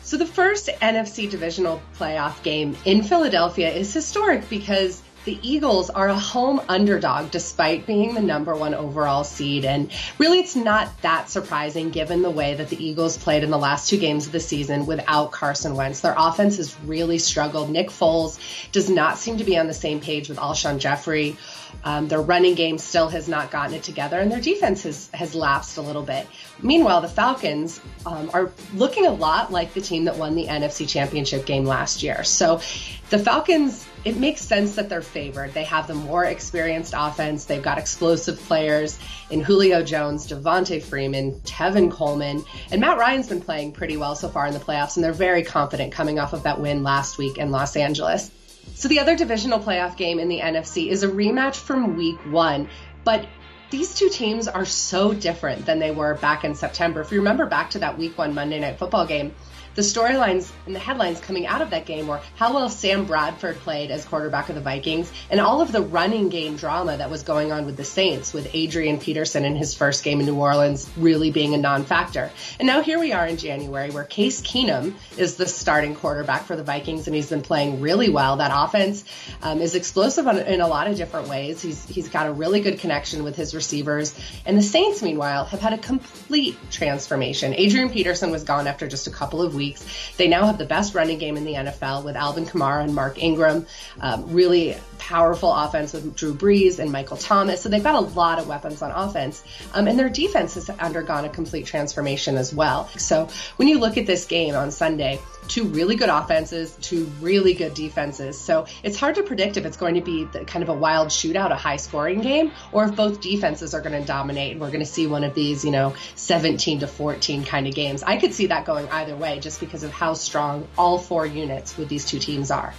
So the first NFC divisional playoff game in Philadelphia is historic because the Eagles are a home underdog despite being the number one overall seed. And really, it's not that surprising given the way that the Eagles played in the last two games of the season without Carson Wentz. Their offense has really struggled. Nick Foles does not seem to be on the same page with Alshon Jeffrey. Their running game still has not gotten it together, and their defense has lapsed a little bit. Meanwhile, the Falcons are looking a lot like the team that won the NFC Championship game last year. So the Falcons, it makes sense that they're favored. They have the more experienced offense. They've got explosive players in Julio Jones, Devontae Freeman, Tevin Coleman, and Matt Ryan's been playing pretty well so far in the playoffs, and they're very confident coming off of that win last week in Los Angeles. So the other divisional playoff game in the NFC is a rematch from week one, but these two teams are so different than they were back in September. If you remember back to that week one Monday Night Football game, the storylines and the headlines coming out of that game were how well Sam Bradford played as quarterback of the Vikings and all of the running game drama that was going on with the Saints, with Adrian Peterson in his first game in New Orleans really being a non-factor. And now here we are in January where Case Keenum is the starting quarterback for the Vikings, and he's been playing really well. That offense is explosive in a lot of different ways. He's got a really good connection with his receivers. And the Saints, meanwhile, have had a complete transformation. Adrian Peterson was gone after just a couple of weeks. They now have the best running game in the NFL with Alvin Kamara and Mark Ingram, really powerful offense with Drew Brees and Michael Thomas. So they've got a lot of weapons on offense, and their defense has undergone a complete transformation as well. So when you look at this game on Sunday, two really good offenses, two really good defenses. So it's hard to predict if it's going to be kind of a wild shootout, a high-scoring game, or if both defenses are going to dominate and we're going to see one of these, 17-14 kind of games. I could see that going either way just because of how strong all four units with these two teams are.